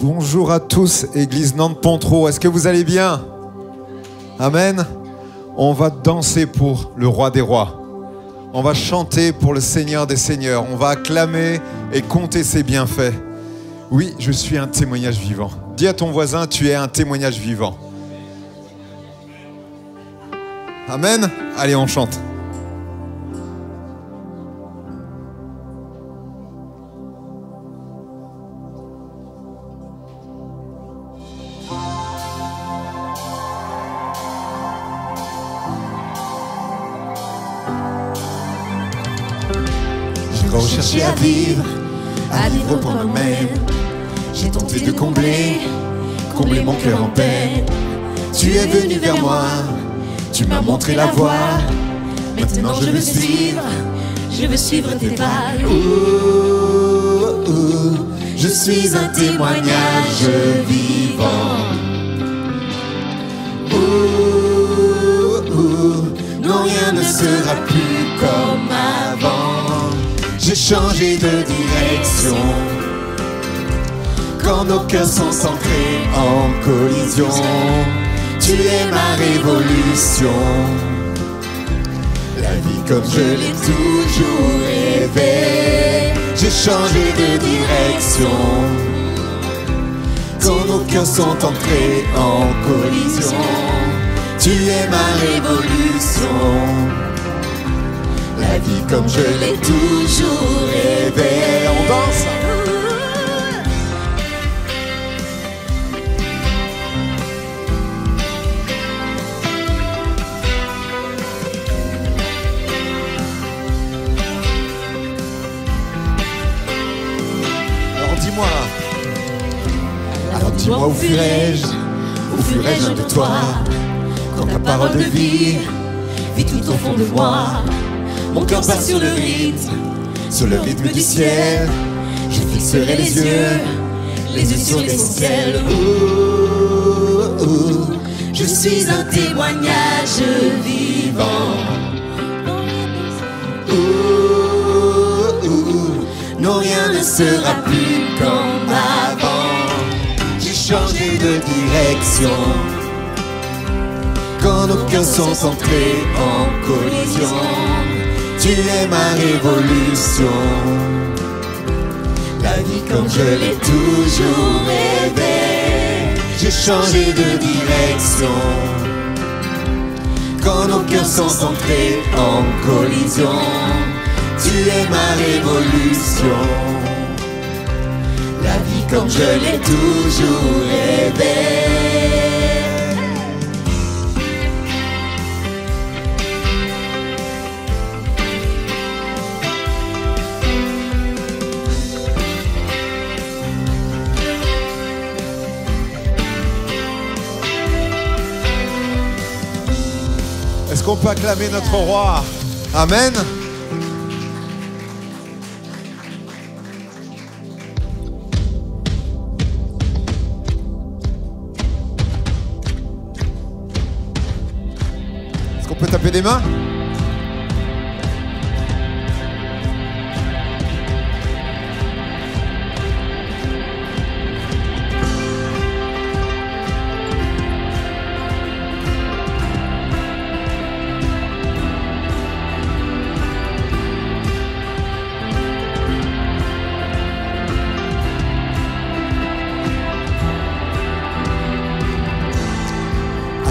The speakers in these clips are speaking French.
Bonjour à tous, Église Nantes-Pontreau. Est-ce que vous allez bien? Amen. On va danser pour le Roi des Rois. On va chanter pour le Seigneur des Seigneurs. On va acclamer et compter ses bienfaits. Oui, je suis un témoignage vivant. Dis à ton voisin, tu es un témoignage vivant. Amen. Allez, on chante. Rechercher à vivre pour moi-même. J'ai tenté de combler mon cœur en peine. Tu es venu vers moi, tu m'as montré la voie. Maintenant je veux suivre tes pas. Je suis un témoignage vivant. Non, rien ne sera plus comme avant. J'ai changé de direction quand nos cœurs sont centrés en collision. Tu es ma révolution, la vie comme je l'ai toujours rêvé. J'ai changé de direction quand nos cœurs sont entrés en collision. Tu es ma révolution, la vie comme je l'ai toujours rêvé. On danse. Alors dis-moi où fuirai-je loin de toi, quand ta parole de vie vit tout au fond de moi. Mon cœur bat sur le rythme du ciel. Je fixerai les yeux sur l'essentiel. Je suis un témoignage vivant. Non, rien ne sera plus comme avant. J'ai changé de direction quand nos cœurs sont centrés en collision. Tu es ma révolution, la vie comme je l'ai toujours rêvé. J'ai changé de direction quand nos cœurs sont centrés en collision. Tu es ma révolution, la vie comme je l'ai toujours rêvé. Est-ce qu'on peut acclamer notre roi? Amen. Est-ce qu'on peut taper des mains?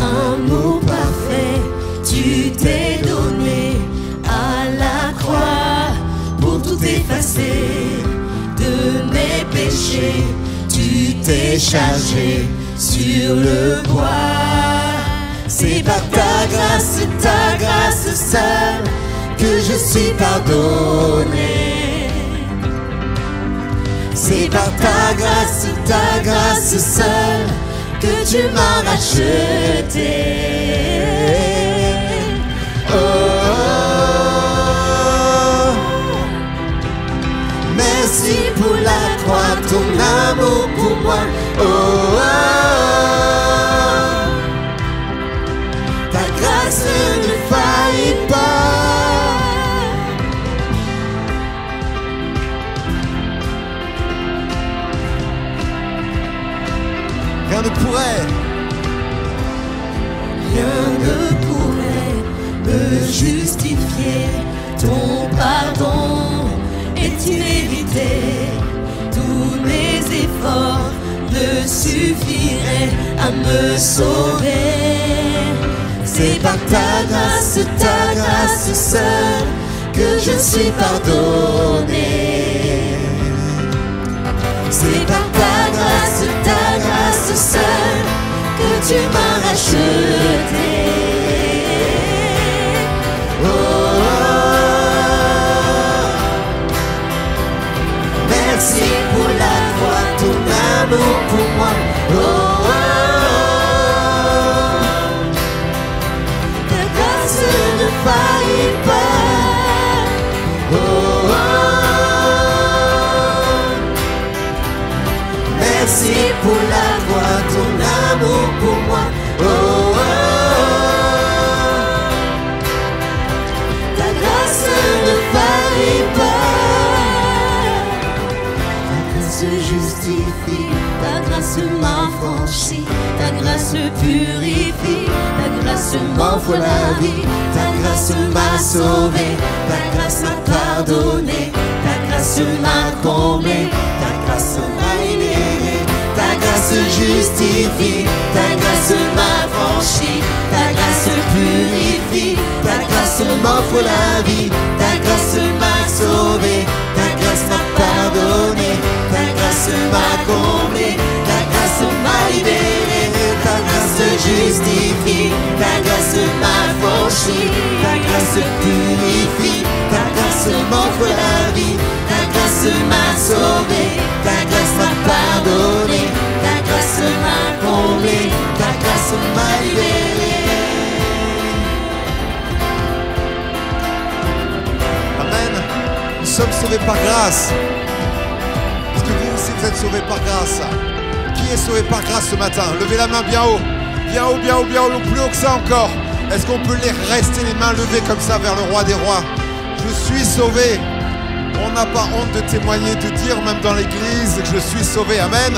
Amour parfait, tu t'es donné à la croix pour tout effacer de mes péchés. Tu t'es chargé sur le bois. C'est par ta grâce seule que je suis pardonné. C'est par ta grâce seule que tu m'as racheté. Oh, merci pour la croix, ton amour pour moi. Oh, ta grâce ne faillit pas. pourrait. Rien ne pourrait me justifier. Ton pardon est immérité. Tous mes efforts ne suffiraient à me sauver. C'est par ta grâce seule que je suis pardonné. C'est par ta grâce seule que tu m'as racheté. Oh, oh, merci pour la foi, ton amour pour moi. Oh, oh, ta grâce ne faillit pas. Oh, oh, merci pour la foi, ton amour pour moi. Oh, oh, ta grâce ne faillit pas. Ta grâce justifie, ta grâce m'affranchit, ta grâce purifie, ta grâce m'offre la vie, ta grâce m'a sauvé, ta grâce m'a pardonné, ta grâce m'a comblé, ta grâce m'a libéré, ta grâce justifie, ta grâce m'affranchit, ta grâce purifie, ta grâce m'offre la vie, ta grâce m'a sauvé, ta grâce m'a pardonné, ta grâce m'a comblé, ta grâce m'a libéré, ta grâce justifie, ta grâce m'affranchit, ta grâce purifie, ta grâce m'offre la vie, ta grâce m'a sauvé, ta grâce m'a pardonné, ta grâce m'a comblé, ta grâce m'a libéré. Amen. Nous sommes sauvés par grâce. Est-ce que vous aussi vous êtes sauvés par grâce? Qui est sauvé par grâce ce matin? Levez la main bien haut. Bien haut, bien haut, bien haut, plus haut que ça encore. Est-ce qu'on peut rester les mains levées comme ça vers le roi des rois? Je suis sauvé. On n'a pas honte de témoigner, de dire même dans l'église que je suis sauvé. Amen.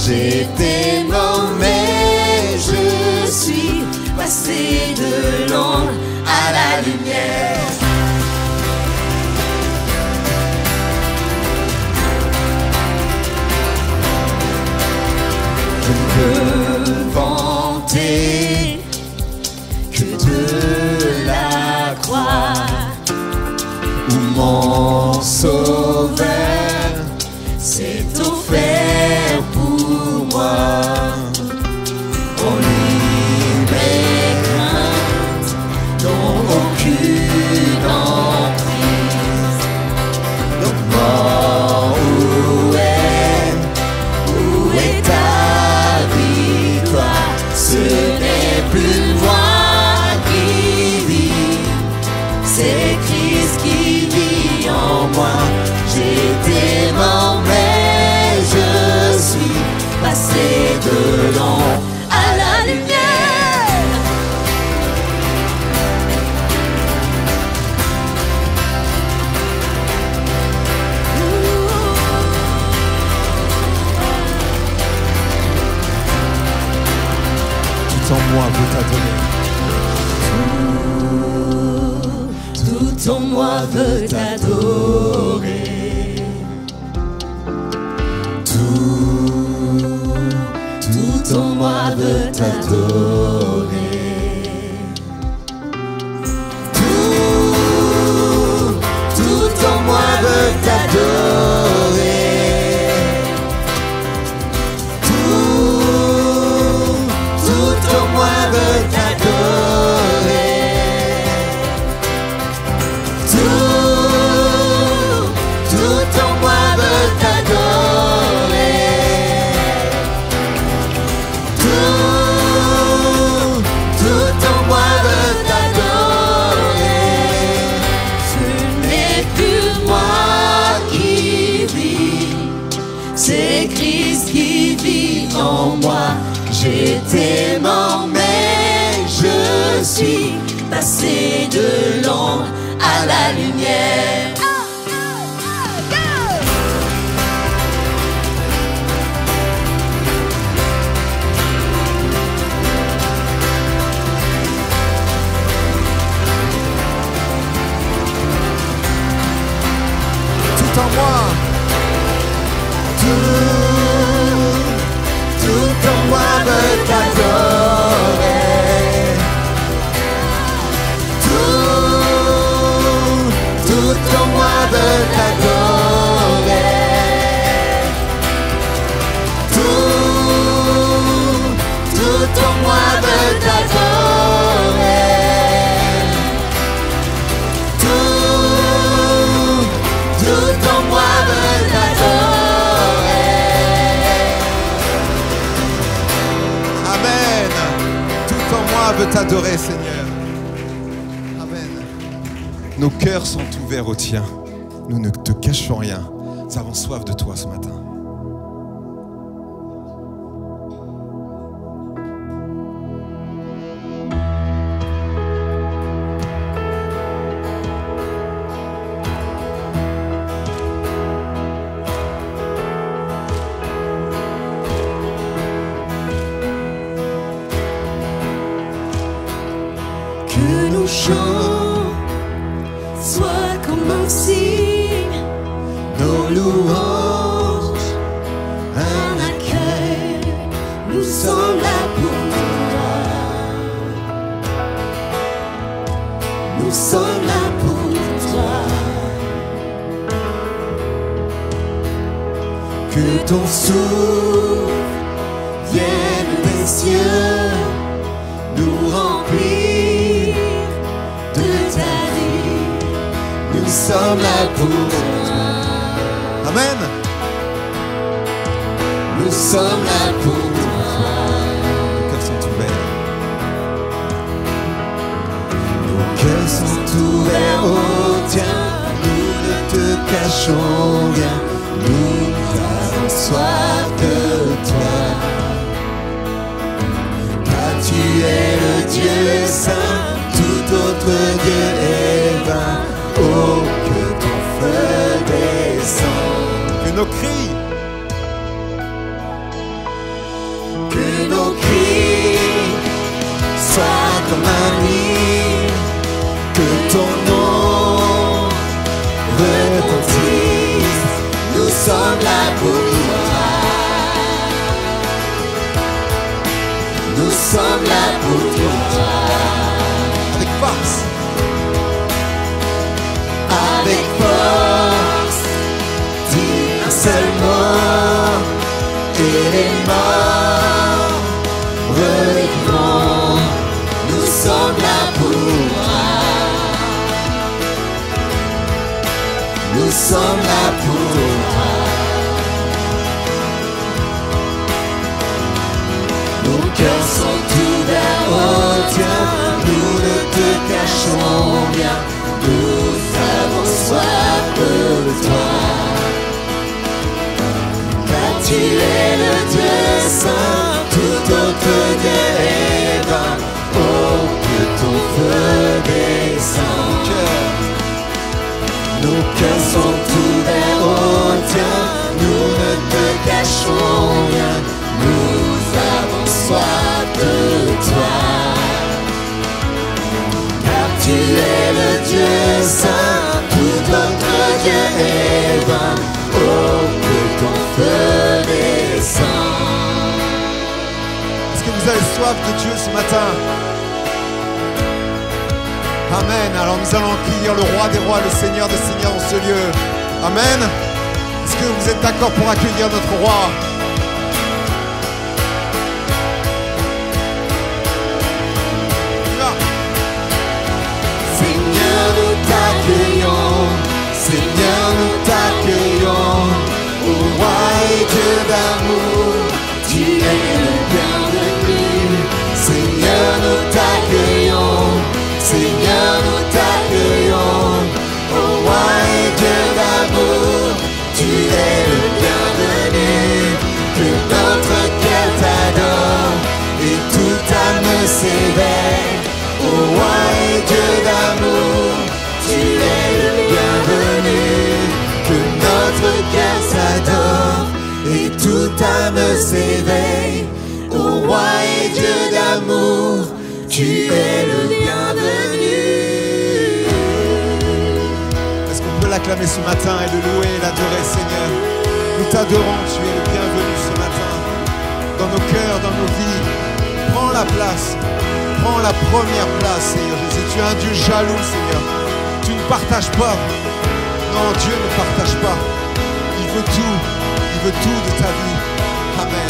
J'étais mort mais je suis passé de l'ombre à la lumière. Je ne peux vanter que de la croix où mon sauveur s'est offert pour moi. En lui mes craintes n'ont aucune emprise. Donc mort, où est ta victoire? Ce n'est plus moi qui vis, c'est Christ qui vit en moi. Tout en moi veut t'adorer. Tout en moi veut t'adorer. Tout en moi veut t'adorer. Tout en moi veut t'adorer. Tout en moi veut t'adorer. Tout en moi veut t'adorer. Ce n'est plus moi qui vis, c'est Christ qui vit en moi. J'étais mort mais je suis passé de l'ombre à la lumière. Tout en moi. Tout en moi veut t'adorer. Tout en moi veut t'adorer. Tout en moi veut t'adorer. Tout en moi veut t'adorer. Amen. Tout en moi veut t'adorer, Seigneur. Amen. Nos cœurs sont ouverts au tien. Nous ne te cachons rien. Nous avons soif de toi ce matin. Que nos chants soient comme un signe, nos louanges, un accueil. Nous sommes là pour toi. Nous sommes là pour toi. Que ton souffle vienne des cieux, nous remplir de ta vie. Nous sommes là pour toi. Amen. Nous sommes là pour toi. Nos cœurs sont ouverts. Nos cœurs sont ouverts au tien. Nous ne te cachons rien. Nous avons soif de toi. Car tu es le Dieu saint. Tout autre Dieu est vain. Oh, que ton feu descende. Que nos cris, Que nos cris soient comme un hymne. Que ton nom retentisse. Nous sommes là pour toi. Nous sommes là pour toi. avec force. Avec force, dis un seul mot et les morts revivront. Nous sommes là pour toi. Nous sommes là pour toi. Nos cœurs sont ouverts au tien. Nous ne te cachons rien. Nous avons soif de toi. Car tu es le Dieu saint. Tout autre Dieu est vain. Oh, que ton feu descende. Nos cœurs sont ouverts au tien. Nous ne te cachons rien. Nous avons soif de toi. Car tu es le Dieu saint. s'élève, oh, que ton feu descend. Est-ce que vous avez soif de Dieu ce matin? Amen. Alors nous allons accueillir le roi des rois, le Seigneur des seigneurs en ce lieu. Amen. Est-ce que vous êtes d'accord pour accueillir notre roi? Seigneur, nous t'accueillons, Seigneur, nous t'accueillons, ô roi et Dieu d'amour, tu es le bienvenu. Seigneur, nous t'accueillons, Seigneur, nous t'accueillons, ô roi et Dieu d'amour, tu es le bienvenu. Que notre cœur t'adore et toute âme s'éveille. Ô roi et Dieu d'amour, tu es le bienvenu. Que notre cœur s'adore et toute âme s'éveille. Ô roi et Dieu d'amour, tu es le bienvenu. Est-ce qu'on peut l'acclamer ce matin et le louer et l'adorer, Seigneur? Nous t'adorons, tu es le bienvenu ce matin. Dans nos cœurs, dans nos vies, prends la place. Prends la première place, Seigneur Jésus. Tu es un Dieu jaloux, Seigneur. Tu ne partages pas. Non, Dieu ne partage pas. Il veut tout. Il veut tout de ta vie. Amen.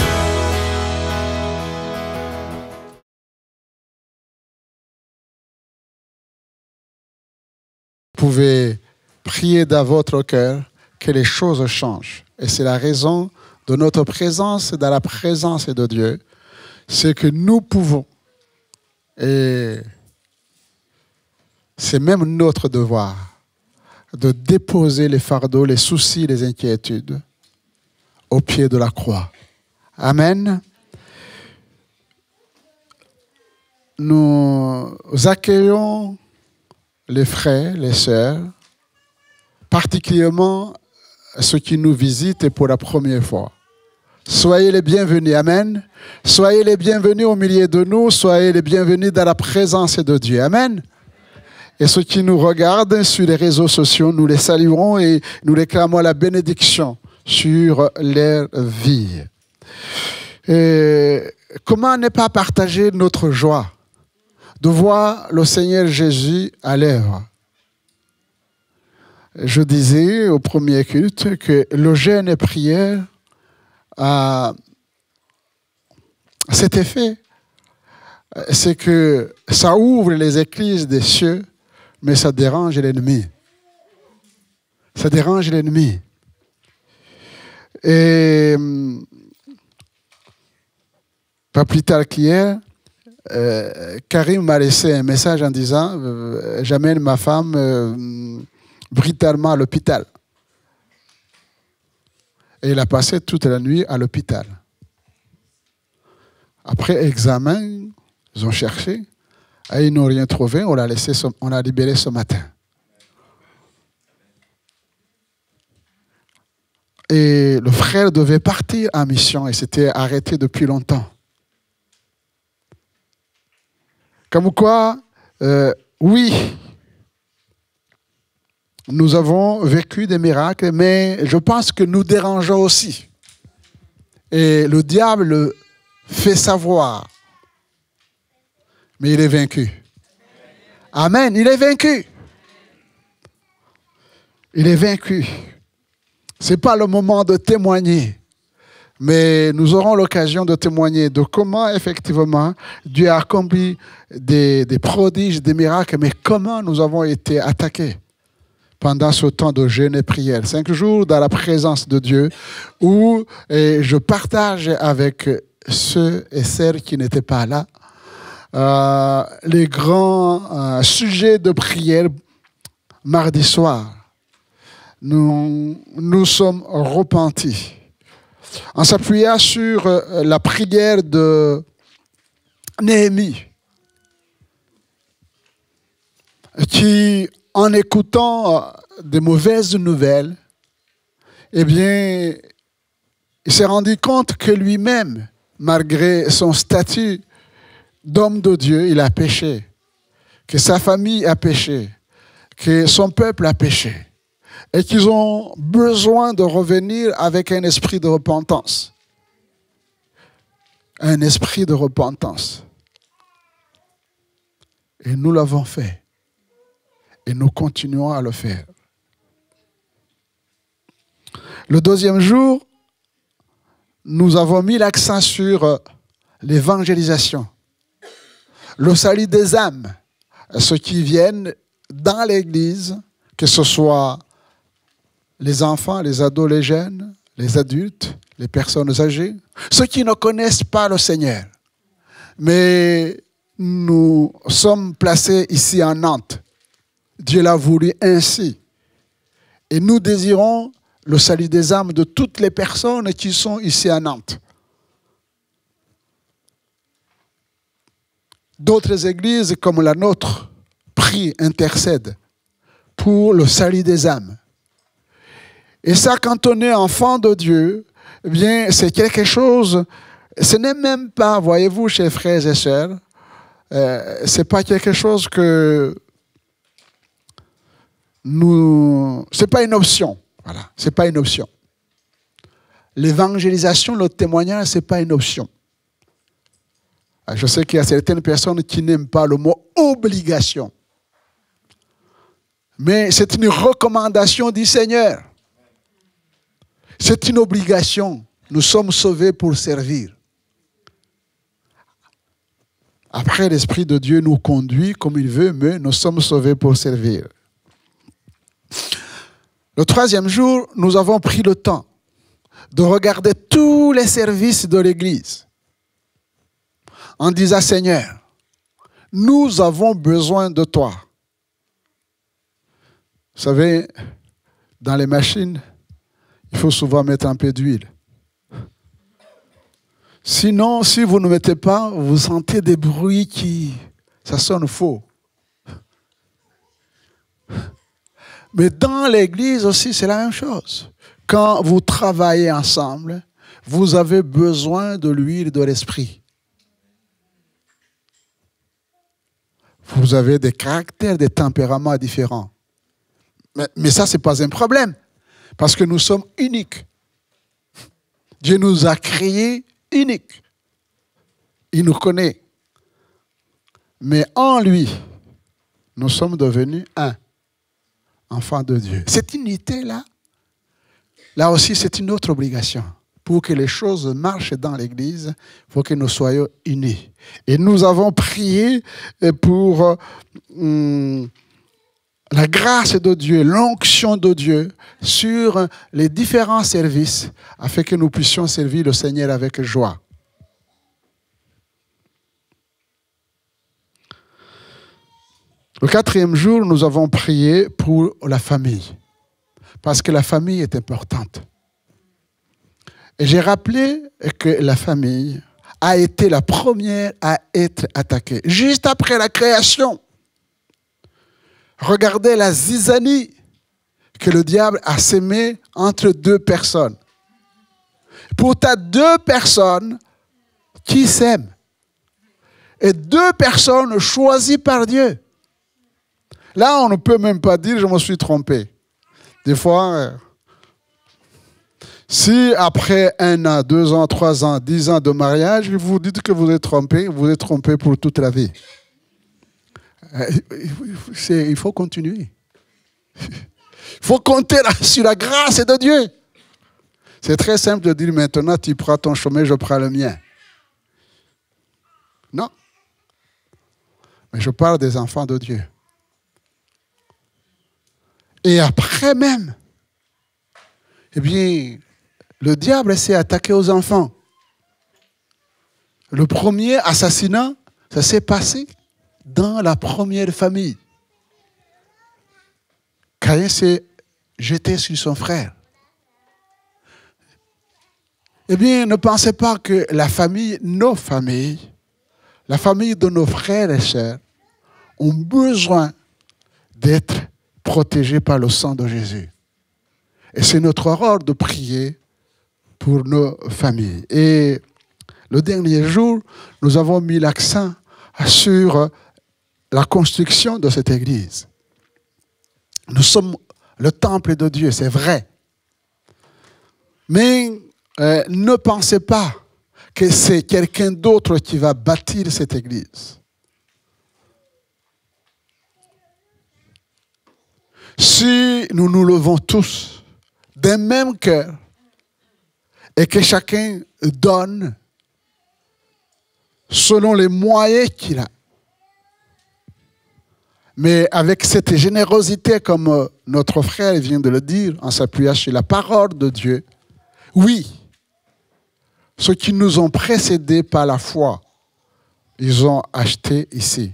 Vous pouvez prier dans votre cœur que les choses changent. Et c'est la raison de notre présence dans la présence de Dieu. C'est que nous pouvons. Et c'est même notre devoir de déposer les fardeaux, les soucis, les inquiétudes au pied de la croix. Amen. Nous accueillons les frères, les sœurs, particulièrement ceux qui nous visitent pour la première fois. Soyez les bienvenus, amen. Soyez les bienvenus au milieu de nous, soyez les bienvenus dans la présence de Dieu, amen. Et ceux qui nous regardent sur les réseaux sociaux, nous les saluons et nous réclamons la bénédiction sur leur vie. Et comment ne pas partager notre joie de voir le Seigneur Jésus à l'œuvre? Je disais au premier culte que le jeûne et prière a cet effet, c'est que ça ouvre les écluses des cieux, mais ça dérange l'ennemi. Ça dérange l'ennemi. Et pas plus tard qu'hier, Karim m'a laissé un message en disant « J'amène ma femme brutalement à l'hôpital ». Et il a passé toute la nuit à l'hôpital. Après examen, ils ont cherché. Et ils n'ont rien trouvé. On l'a libéré ce matin. Et le frère devait partir en mission et s'était arrêté depuis longtemps. Comme quoi, oui, nous avons vécu des miracles, mais je pense que nous dérangeons aussi. Et le diable le fait savoir. Mais il est vaincu. Amen, il est vaincu. Il est vaincu. Ce n'est pas le moment de témoigner. Mais nous aurons l'occasion de témoigner de comment, effectivement, Dieu a accompli des prodiges, des miracles, mais comment nous avons été attaqués pendant ce temps de jeûne et prière. 5 jours dans la présence de Dieu où je partage avec ceux et celles qui n'étaient pas là les grands sujets de prière mardi soir. Nous sommes repentis. En s'appuyant sur la prière de Néhémie, qui, en écoutant des mauvaises nouvelles, eh bien, il s'est rendu compte que lui-même, malgré son statut d'homme de Dieu, il a péché, que sa famille a péché, que son peuple a péché. et qu'ils ont besoin de revenir avec un esprit de repentance. Un esprit de repentance. Et nous l'avons fait. Et nous continuons à le faire. Le deuxième jour, nous avons mis l'accent sur l'évangélisation. Le salut des âmes. Ceux qui viennent dans l'église, que ce soit les enfants, les ados, les jeunes, les adultes, les personnes âgées, ceux qui ne connaissent pas le Seigneur. Mais nous sommes placés ici à Nantes. Dieu l'a voulu ainsi. Et nous désirons le salut des âmes de toutes les personnes qui sont ici à Nantes. D'autres églises comme la nôtre prient, intercèdent pour le salut des âmes. Et ça, quand on est enfant de Dieu, eh bien, c'est quelque chose, ce n'est même pas, voyez-vous, chers frères et sœurs, c'est pas quelque chose que c'est pas une option. Voilà, c'est pas une option. L'évangélisation, le témoignage, c'est pas une option. Je sais qu'il y a certaines personnes qui n'aiment pas le mot obligation. Mais c'est une recommandation du Seigneur. C'est une obligation. Nous sommes sauvés pour servir. Après, l'Esprit de Dieu nous conduit comme il veut, mais nous sommes sauvés pour servir. Le troisième jour, nous avons pris le temps de regarder tous les services de l'Église en disant, Seigneur, nous avons besoin de toi. Vous savez, dans les machines, il faut souvent mettre un peu d'huile. Sinon, si vous ne mettez pas, vous sentez des bruits ça sonne faux. Mais dans l'église aussi, c'est la même chose. Quand vous travaillez ensemble, vous avez besoin de l'huile et de l'esprit. Vous avez des caractères, des tempéraments différents. Mais ça, ce n'est pas un problème. Parce que nous sommes uniques. Dieu nous a créés uniques. Il nous connaît. Mais en lui, nous sommes devenus un. Enfants de Dieu. Cette unité-là, là aussi, c'est une autre obligation. Pour que les choses marchent dans l'Église, il faut que nous soyons unis. Et nous avons prié pour la grâce de Dieu, l'onction de Dieu sur les différents services, afin que nous puissions servir le Seigneur avec joie. Le quatrième jour, nous avons prié pour la famille, parce que la famille est importante. Et j'ai rappelé que la famille a été la première à être attaquée, juste après la création. Regardez la zizanie que le diable a sémée entre deux personnes. Pourtant, deux personnes qui s'aiment, et deux personnes choisies par Dieu. Là, on ne peut même pas dire « je me suis trompé ». Des fois, si après 1 an, 2 ans, 3 ans, 10 ans de mariage, vous dites que vous êtes trompé pour toute la vie. Il faut continuer. Il faut compter sur la grâce de Dieu. C'est très simple de dire maintenant, tu prends ton chemin, je prends le mien. Non. Mais je parle des enfants de Dieu. Et après même, eh bien, le diable s'est attaqué aux enfants. Le premier assassinat, ça s'est passé dans la première famille. Caïn s'est jeté sur son frère. Eh bien, ne pensez pas que la famille, nos familles, la famille de nos frères et sœurs, ont besoin d'être protégés par le sang de Jésus. Et c'est notre rôle de prier pour nos familles. Et le dernier jour, nous avons mis l'accent sur la construction de cette église. Nous sommes le temple de Dieu, c'est vrai. Mais ne pensez pas que c'est quelqu'un d'autre qui va bâtir cette église. Si nous nous levons tous d'un même cœur et que chacun donne selon les moyens qu'il a, mais avec cette générosité, comme notre frère vient de le dire, en s'appuyant sur la parole de Dieu, oui, ceux qui nous ont précédés par la foi, ils ont acheté ici.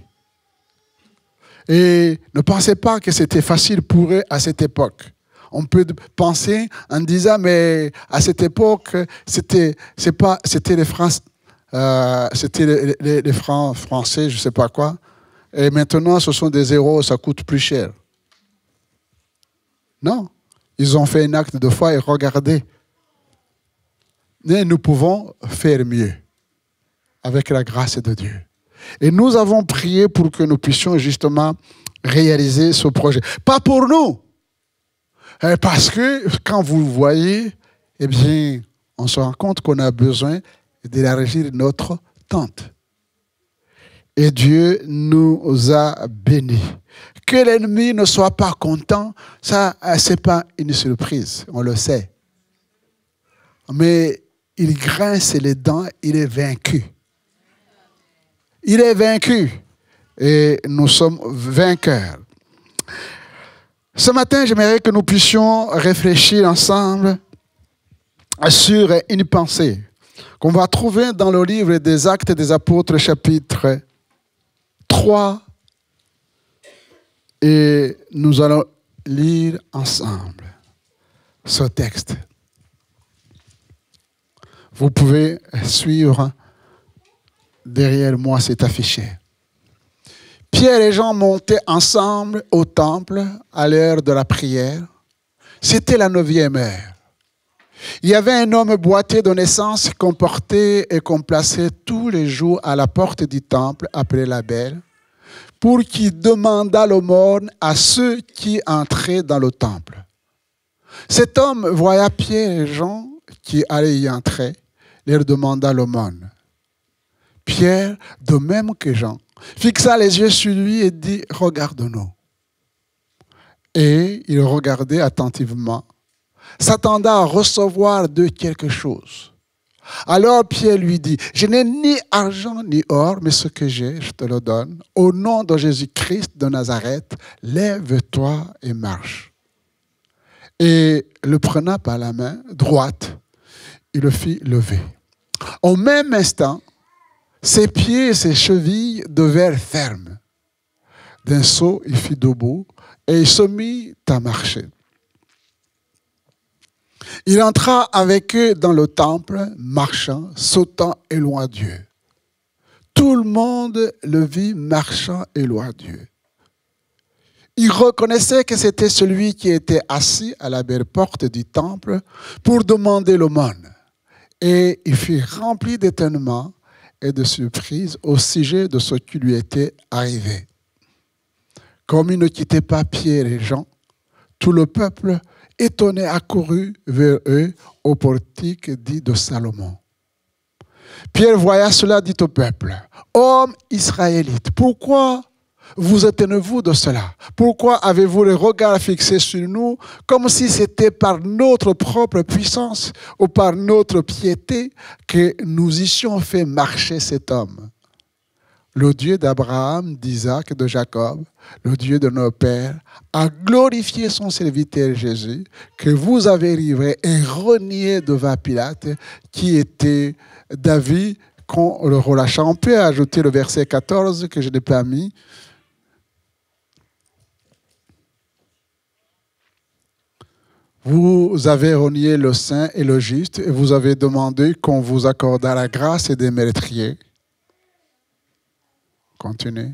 Et ne pensez pas que c'était facile pour eux à cette époque. On peut penser en disant, mais à cette époque, c'était les francs, les francs français, je ne sais pas quoi. Et maintenant, ce sont des zéros, ça coûte plus cher. Non, ils ont fait un acte de foi et regardez. Mais nous pouvons faire mieux avec la grâce de Dieu. Et nous avons prié pour que nous puissions justement réaliser ce projet. Pas pour nous, parce que quand vous le voyez, eh bien, on se rend compte qu'on a besoin d'élargir notre tente. Et Dieu nous a bénis. Que l'ennemi ne soit pas content, ça, ce n'est pas une surprise, on le sait. Mais il grince les dents, il est vaincu. Il est vaincu et nous sommes vainqueurs. Ce matin, j'aimerais que nous puissions réfléchir ensemble sur une pensée qu'on va trouver dans le livre des Actes des Apôtres, chapitre 3. Et nous allons lire ensemble ce texte. Vous pouvez suivre. Derrière moi, c'est affiché. Pierre et Jean montaient ensemble au temple à l'heure de la prière. C'était la 9e heure. Il y avait un homme boiteux de naissance qu'on portait et qu'on plaçait tous les jours à la porte du temple après la belle, pour qu'il demandât l'aumône à ceux qui entraient dans le temple. Cet homme voya Pierre et Jean qui allaient y entrer, leur demanda l'aumône. Pierre, de même que Jean, fixa les yeux sur lui et dit « Regarde-nous ». Et il regardait attentivement, s'attendant à recevoir de quelque chose. Alors Pierre lui dit « Je n'ai ni argent ni or, mais ce que j'ai, je te le donne. Au nom de Jésus-Christ de Nazareth, lève-toi et marche. » Et le prenant par la main droite, il le fit lever. Au même instant, ses pieds et ses chevilles devinrent fermes. D'un saut, il fit debout et il se mit à marcher. Il entra avec eux dans le temple, marchant, sautant et loin Dieu. Tout le monde le vit marchant et loin Dieu. Il reconnaissait que c'était celui qui était assis à la belle porte du temple pour demander l'aumône. Et il fut rempli d'étonnement et de surprise au sujet de ce qui lui était arrivé. Comme il ne quittait pas Pierre et Jean, tout le peuple, étonné, accourut vers eux au portique dit de Salomon. Pierre voya cela, dit au peuple, « Hommes israélites, pourquoi vous étonnez-vous de cela? Pourquoi avez-vous le regard fixé sur nous comme si c'était par notre propre puissance ou par notre piété que nous eussions fait marcher cet homme? Le Dieu d'Abraham, d'Isaac et de Jacob, le Dieu de nos pères, a glorifié son serviteur Jésus, que vous avez livré et renié devant Pilate, qui était David qu'on le relâcha. On peut ajouter le verset 14 que je n'ai pas mis. Vous avez renié le saint et le juste, et vous avez demandé qu'on vous accordât la grâce et des ménétriers. Continuez.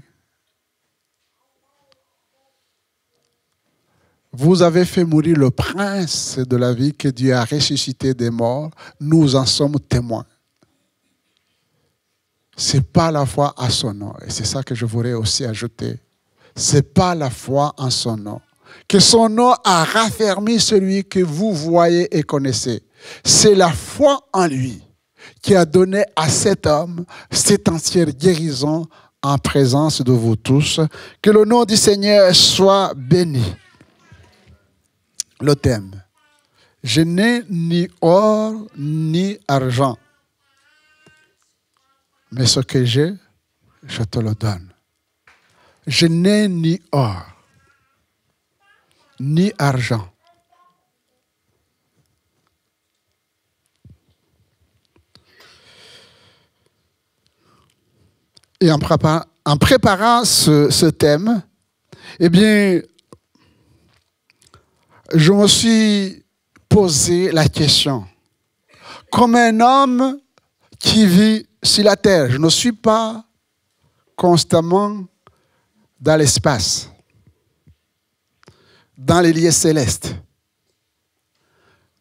Vous avez fait mourir le prince de la vie que Dieu a ressuscité des morts. Nous en sommes témoins. Ce n'est pas la foi à son nom. Et c'est ça que je voudrais aussi ajouter. Ce n'est pas la foi en son nom, que son nom a raffermi celui que vous voyez et connaissez. C'est la foi en lui qui a donné à cet homme cette entière guérison en présence de vous tous. Que le nom du Seigneur soit béni. Le thème. Je n'ai ni or ni argent, mais ce que j'ai, je te le donne. Je n'ai ni or ni argent. Et en préparant ce thème, eh bien, je me suis posé la question. Comme un homme qui vit sur la terre, je ne suis pas constamment dans l'espace, dans les lieux célestes.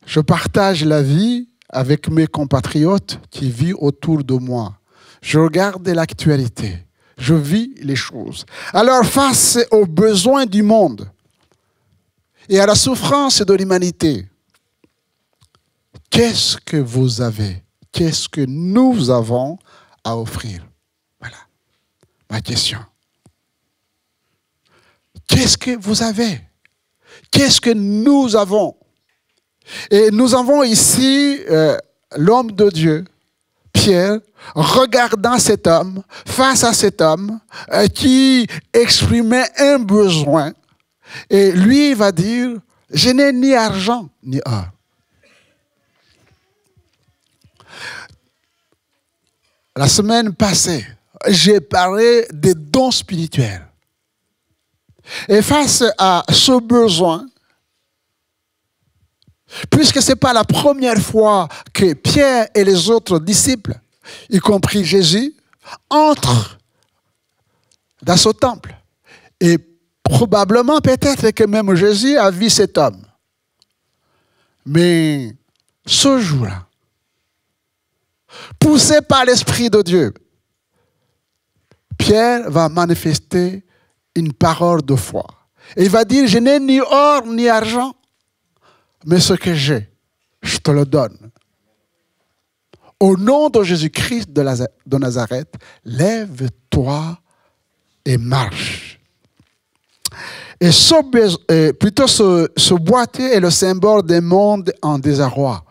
Je partage la vie avec mes compatriotes qui vivent autour de moi. Je regarde l'actualité. Je vis les choses. Alors, face aux besoins du monde et à la souffrance de l'humanité, qu'est-ce que vous avez? Qu'est-ce que nous avons à offrir? Voilà ma question. Qu'est-ce que vous avez? Qu'est-ce que nous avons? Et nous avons ici l'homme de Dieu, Pierre, regardant cet homme, face à cet homme qui exprimait un besoin. Et lui va dire, je n'ai ni argent ni or. La semaine passée, j'ai parlé des dons spirituels. Et face à ce besoin, puisque ce n'est pas la première fois que Pierre et les autres disciples, y compris Jésus, entrent dans ce temple. Et probablement, peut-être que même Jésus a vu cet homme. Mais ce jour-là, poussé par l'Esprit de Dieu, Pierre va manifester une parole de foi. Et il va dire, je n'ai ni or ni argent, mais ce que j'ai, je te le donne. Au nom de Jésus-Christ de Nazareth, lève-toi et marche. Et ce boîtier est le symbole d'un monde en désarroi.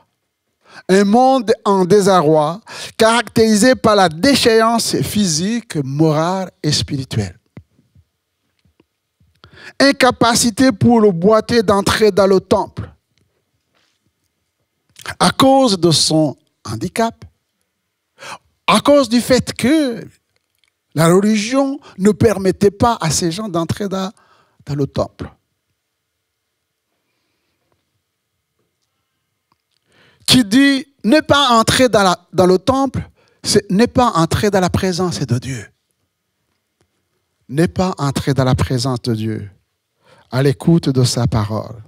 Un monde en désarroi caractérisé par la déchéance physique, morale et spirituelle. Incapacité pour le boîtier d'entrer dans le temple à cause de son handicap, à cause du fait que la religion ne permettait pas à ces gens d'entrer dans le temple. Qui dit ne pas entrer dans le temple, c'est ne pas entrer dans la présence de Dieu. Ne pas entrer dans la présence de Dieu, à l'écoute de sa parole.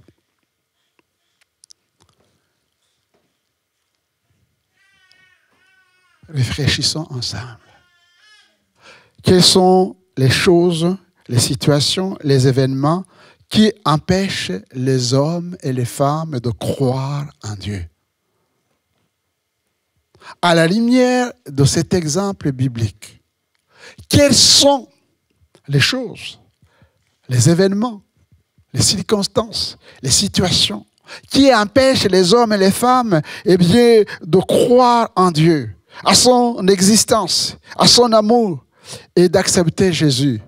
Réfléchissons ensemble. Quelles sont les choses, les situations, les événements qui empêchent les hommes et les femmes de croire en Dieu? À la lumière de cet exemple biblique, quelles sont les choses, les événements, les circonstances, les situations qui empêchent les hommes et les femmes de croire en Dieu, à son existence, à son amour, et d'accepter Jésus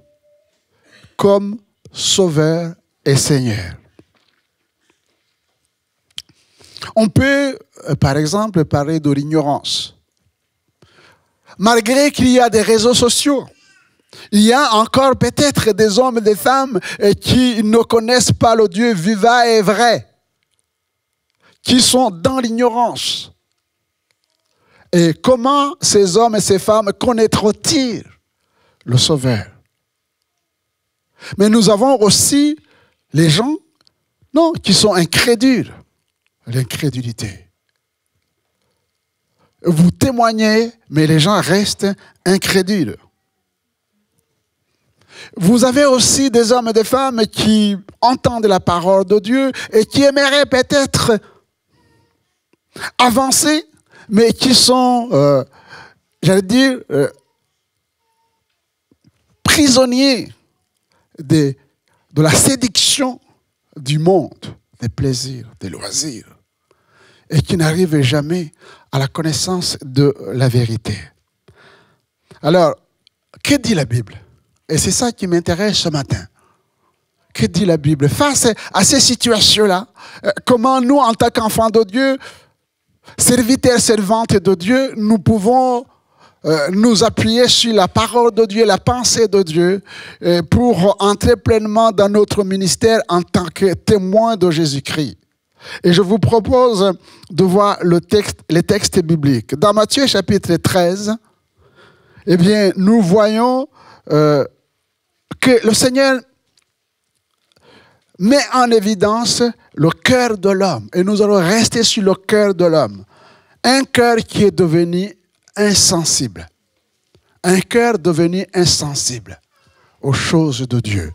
comme Sauveur et Seigneur? On peut, par exemple, parler de l'ignorance. Malgré qu'il y a des réseaux sociaux, il y a encore peut-être des hommes et des femmes qui ne connaissent pas le Dieu vivant et vrai, qui sont dans l'ignorance. Et comment ces hommes et ces femmes connaîtront-ils le Sauveur? Mais nous avons aussi les gens qui sont incrédules. L'incrédulité. Vous témoignez, mais les gens restent incrédules. Vous avez aussi des hommes et des femmes qui entendent la parole de Dieu et qui aimeraient peut-être avancer, mais qui sont, j'allais dire, prisonniers de la séduction du monde, des plaisirs, des loisirs, et qui n'arrivent jamais à la connaissance de la vérité. Alors, que dit la Bible? Et c'est ça qui m'intéresse ce matin. Que dit la Bible? Face à ces situations-là, comment nous, en tant qu'enfants de Dieu, serviteurs, servantes de Dieu, nous pouvons nous appuyer sur la parole de Dieu, la pensée de Dieu, pour entrer pleinement dans notre ministère en tant que témoin de Jésus-Christ. Et je vous propose de voir les textes bibliques. Dans Matthieu chapitre 13, eh bien, nous voyons que le Seigneur met en évidence le cœur de l'homme. Et nous allons rester sur le cœur de l'homme. Un cœur qui est devenu insensible. Un cœur devenu insensible aux choses de Dieu.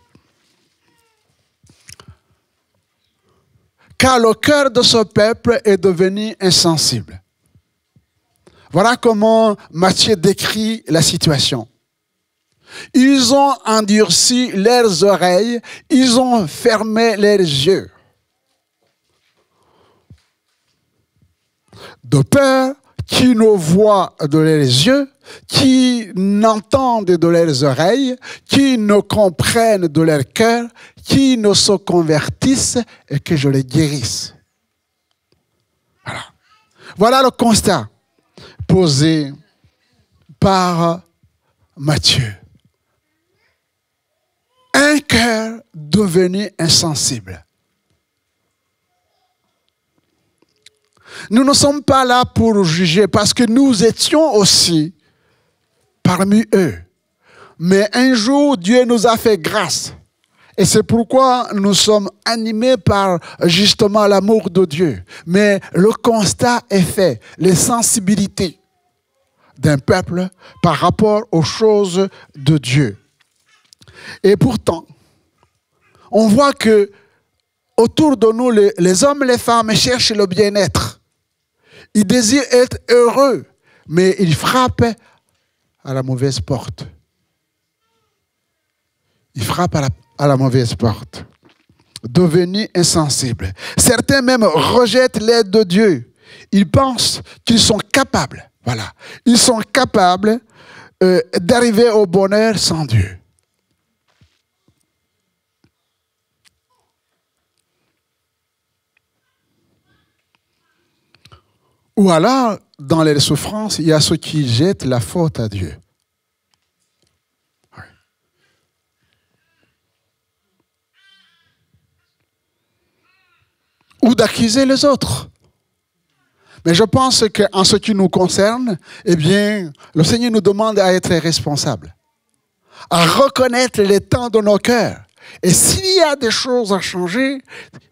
Car le cœur de ce peuple est devenu insensible. Voilà comment Matthieu décrit la situation. Ils ont endurci leurs oreilles, ils ont fermé leurs yeux. De peur qu'ils ne voient de leurs yeux, qui n'entendent de leurs oreilles, qui ne comprennent de leur cœur, qui ne se convertissent et que je les guérisse. Voilà. Voilà le constat posé par Matthieu. Un cœur devenu insensible. Nous ne sommes pas là pour juger parce que nous étions aussi parmi eux. Mais un jour, Dieu nous a fait grâce. Et c'est pourquoi nous sommes animés par justement l'amour de Dieu. Mais le constat est fait, les sensibilités d'un peuple par rapport aux choses de Dieu. Et pourtant, on voit que autour de nous, les hommes et les femmes cherchent le bien-être. Ils désirent être heureux, mais ils frappent à la mauvaise porte. Ils frappent à la mauvaise porte. Devenus insensibles. Certains même rejettent l'aide de Dieu. Ils pensent qu'ils sont capables, voilà, ils sont capables d'arriver au bonheur sans Dieu. Ou alors, dans les souffrances, il y a ceux qui jettent la faute à Dieu. Oui. Ou d'accuser les autres. Mais je pense qu'en ce qui nous concerne, eh bien, le Seigneur nous demande à être responsables, à reconnaître les temps de nos cœurs. Et s'il y a des choses à changer,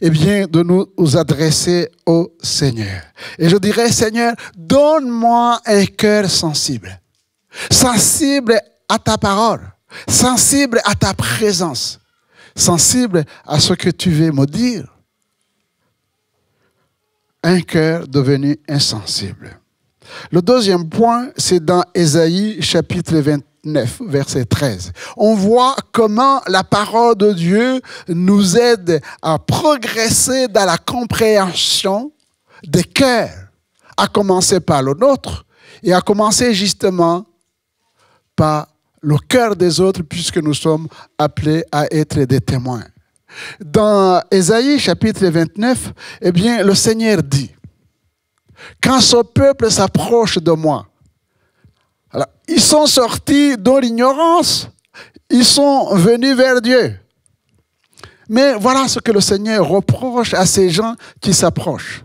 eh bien, de nous adresser au Seigneur. Et je dirais, Seigneur, donne-moi un cœur sensible. Sensible à ta parole. Sensible à ta présence. Sensible à ce que tu veux me dire. Un cœur devenu insensible. Le deuxième point, c'est dans Ésaïe chapitre 29, verset 13. On voit comment la parole de Dieu nous aide à progresser dans la compréhension des cœurs, à commencer par le nôtre et à commencer justement par le cœur des autres puisque nous sommes appelés à être des témoins. Dans Ésaïe chapitre 29, eh bien, le Seigneur dit, quand ce peuple s'approche de moi, alors, ils sont sortis de l'ignorance, ils sont venus vers Dieu. Mais voilà ce que le Seigneur reproche à ces gens qui s'approchent.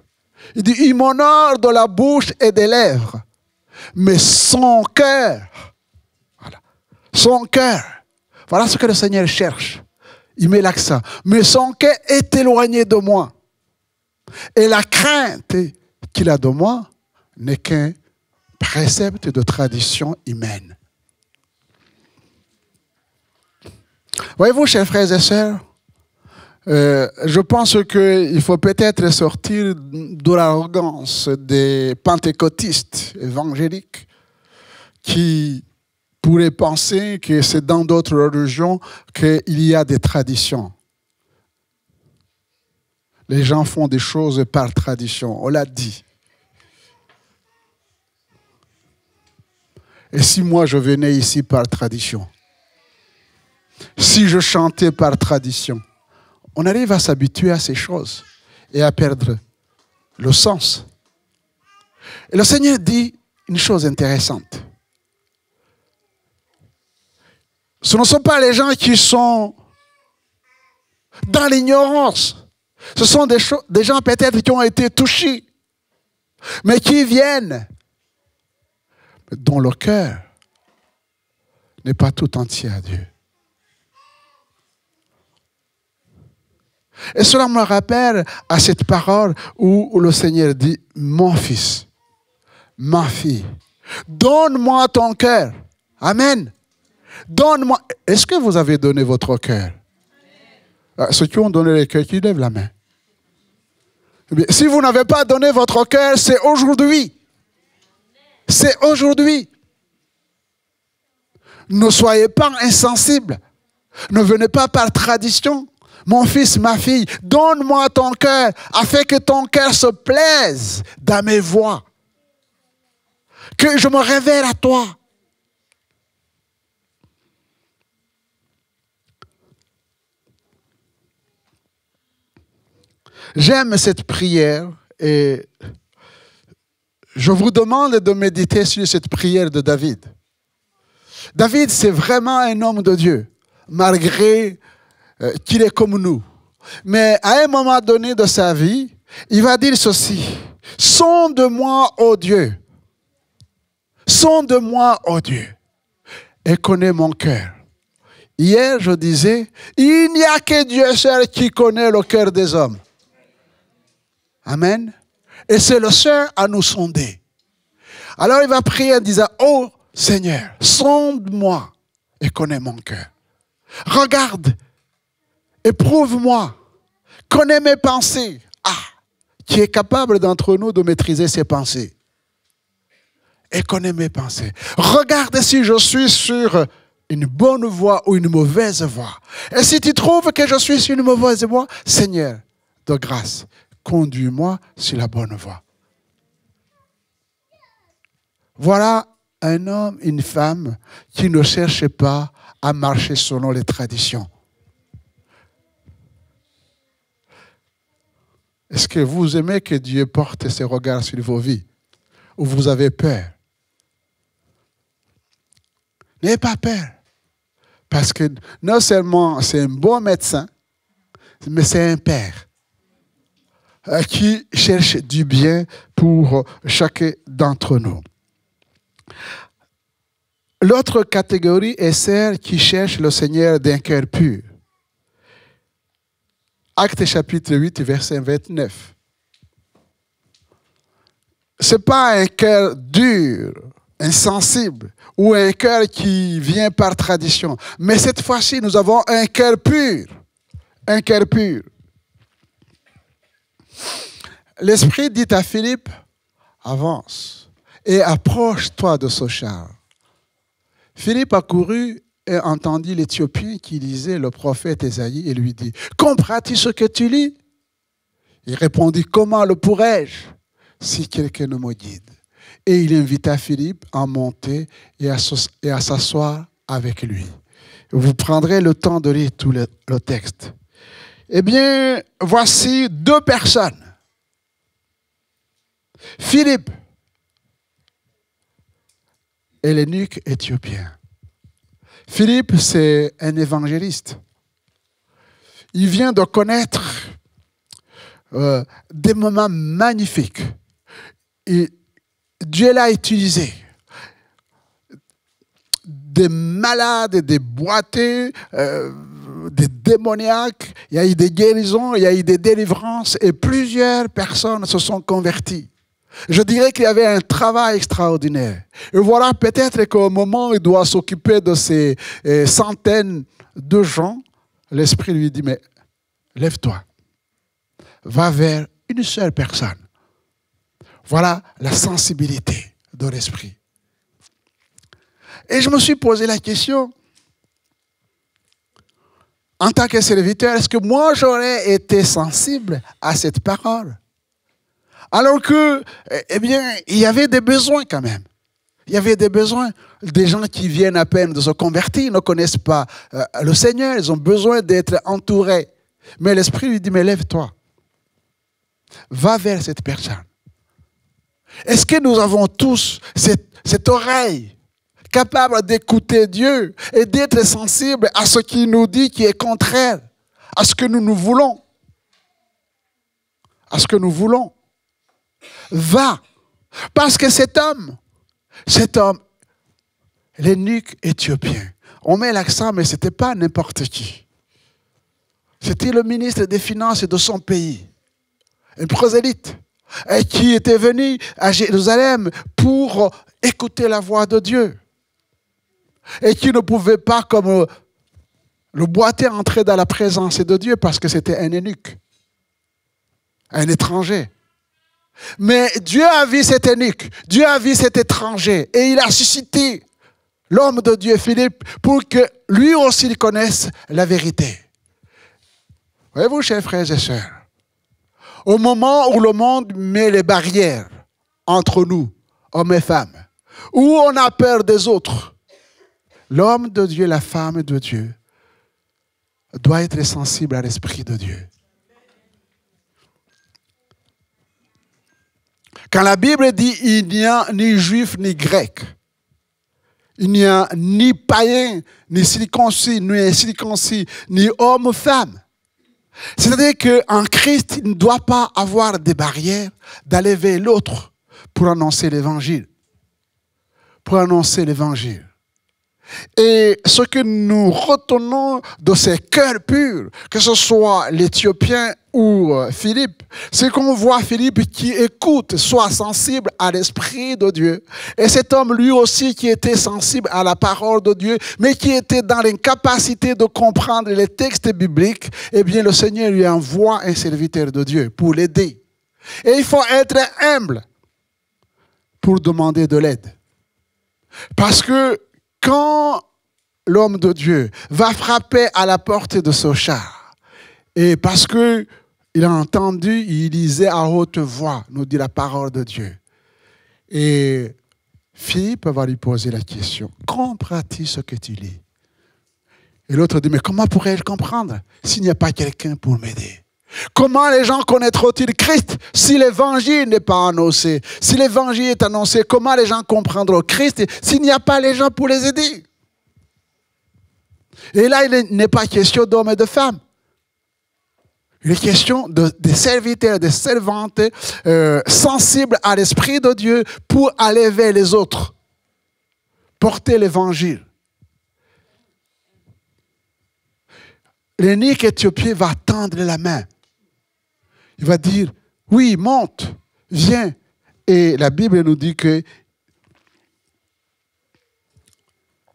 Il dit, ils m'honorent de la bouche et des lèvres, mais son cœur, voilà, son cœur, voilà ce que le Seigneur cherche. Il met l'accent. Mais son cœur est éloigné de moi. Et la crainte qu'il a de moi n'est qu'un précepte de tradition humaine. Voyez-vous, chers frères et sœurs, Je pense qu'il faut peut-être sortir de l'arrogance des pentecôtistes évangéliques qui pourraient penser que c'est dans d'autres religions qu'il y a des traditions. Les gens font des choses par tradition, on l'a dit. Et si moi je venais ici par tradition, si je chantais par tradition, on arrive à s'habituer à ces choses et à perdre le sens. Et le Seigneur dit une chose intéressante. Ce ne sont pas les gens qui sont dans l'ignorance. Ce sont des gens peut-être qui ont été touchés, mais qui viennent, dont le cœur n'est pas tout entier à Dieu. Et cela me rappelle à cette parole où le Seigneur dit, mon fils, ma fille, donne-moi ton cœur. Amen. Donne-moi. Est-ce que vous avez donné votre cœur? Ceux qui ont donné le cœur, qui lèvent la main. Eh bien, si vous n'avez pas donné votre cœur, c'est aujourd'hui. C'est aujourd'hui. Ne soyez pas insensibles. Ne venez pas par tradition. Mon fils, ma fille, donne-moi ton cœur afin que ton cœur se plaise dans mes voies. Que je me révèle à toi. J'aime cette prière et je vous demande de méditer sur cette prière de David. David, c'est vraiment un homme de Dieu, malgré qu'il est comme nous. Mais à un moment donné de sa vie, il va dire ceci. Sonde-moi, ô Dieu. Sonde-moi, ô Dieu. Et connais mon cœur. Hier, je disais, il n'y a que Dieu seul qui connaît le cœur des hommes. Amen. Et c'est le seul à nous sonder. Alors il va prier en disant, ô Seigneur, sonde-moi et connais mon cœur. Regarde, éprouve-moi, connais mes pensées. Ah, qui est capable d'entre nous de maîtriser ses pensées? Et connais mes pensées. Regarde si je suis sur une bonne voie ou une mauvaise voie. Et si tu trouves que je suis sur une mauvaise voie, Seigneur, de grâce, conduis-moi sur la bonne voie. Voilà un homme, une femme qui ne cherche pas à marcher selon les traditions. Est-ce que vous aimez que Dieu porte ses regards sur vos vies? Ou vous avez peur? N'ayez pas peur. Parce que non seulement c'est un bon médecin, mais c'est un père qui cherche du bien pour chacun d'entre nous. L'autre catégorie est celle qui cherche le Seigneur d'un cœur pur. Actes chapitre 8, verset 29. Ce n'est pas un cœur dur, insensible, ou un cœur qui vient par tradition. Mais cette fois-ci, nous avons un cœur pur. Un cœur pur. L'Esprit dit à Philippe, avance et approche-toi de ce char. Philippe a couru et entendit l'Éthiopien qui lisait le prophète Ésaïe et lui dit, comprends-tu ce que tu lis? Il répondit, comment le pourrais-je si quelqu'un ne me guide? Et il invita Philippe à monter et à s'asseoir avec lui. Vous prendrez le temps de lire tout le texte. Eh bien, voici deux personnes. Philippe et l'eunuque éthiopien. Philippe, c'est un évangéliste. Il vient de connaître des moments magnifiques. Et Dieu l'a utilisé. Des malades, des boiteux, des démoniaques, il y a eu des guérisons, il y a eu des délivrances et plusieurs personnes se sont converties. Je dirais qu'il y avait un travail extraordinaire. Et voilà, peut-être qu'au moment où il doit s'occuper de ces centaines de gens, l'Esprit lui dit, mais lève-toi. Va vers une seule personne. Voilà la sensibilité de l'esprit. Et je me suis posé la question, en tant que serviteur, est-ce que moi j'aurais été sensible à cette parole? Alors que, eh bien, il y avait des besoins quand même. Il y avait des besoins. Des gens qui viennent à peine de se convertir, ne connaissent pas le Seigneur, ils ont besoin d'être entourés. Mais l'Esprit lui dit, mais lève-toi. Va vers cette personne. Est-ce que nous avons tous cette oreille capable d'écouter Dieu et d'être sensible à ce qu'il nous dit qui est contraire à ce que nous voulons? À ce que nous voulons. Va. Parce que cet homme, l'eunuque éthiopien, on met l'accent, mais ce n'était pas n'importe qui. C'était le ministre des Finances de son pays, un prosélyte, qui était venu à Jérusalem pour écouter la voix de Dieu. Et qui ne pouvait pas, comme le boiteux, entrer dans la présence de Dieu parce que c'était un eunuque, un étranger. Mais Dieu a vu cet eunuque, Dieu a vu cet étranger et il a suscité l'homme de Dieu, Philippe, pour que lui aussi connaisse la vérité. Voyez-vous, chers frères et sœurs, au moment où le monde met les barrières entre nous, hommes et femmes, où on a peur des autres, l'homme de Dieu, la femme de Dieu, doit être sensible à l'Esprit de Dieu. Quand la Bible dit il n'y a ni juif ni grec, il n'y a ni païen, ni circoncis, ni incirconcis, ni homme, femme. C'est-à-dire qu'en Christ, il ne doit pas avoir des barrières d'aller vers l'autre pour annoncer l'évangile. Pour annoncer l'évangile. Et ce que nous retenons de ces cœurs purs, que ce soit l'Éthiopien ou Philippe, c'est qu'on voit Philippe qui écoute, soit sensible à l'Esprit de Dieu. Et cet homme, lui aussi, qui était sensible à la parole de Dieu, mais qui était dans l'incapacité de comprendre les textes bibliques, eh bien, le Seigneur lui envoie un serviteur de Dieu pour l'aider. Et il faut être humble pour demander de l'aide. Parce que quand l'homme de Dieu va frapper à la porte de ce char, et parce qu'il a entendu, il lisait à haute voix, nous dit la parole de Dieu. Et Philippe va lui poser la question, comprends-tu ce que tu lis? Et l'autre dit, mais comment pourrais-je comprendre s'il n'y a pas quelqu'un pour m'aider? Comment les gens connaîtront-ils Christ si l'évangile n'est pas annoncé? Si l'évangile est annoncé, comment les gens comprendront Christ s'il n'y a pas les gens pour les aider? Et là, il n'est pas question d'hommes et de femmes. Il est question des serviteurs, des servantes sensibles à l'Esprit de Dieu pour aller vers les autres, porter l'évangile. L'eunuque éthiopien va tendre la main. Il va dire, oui, monte, viens. Et la Bible nous dit que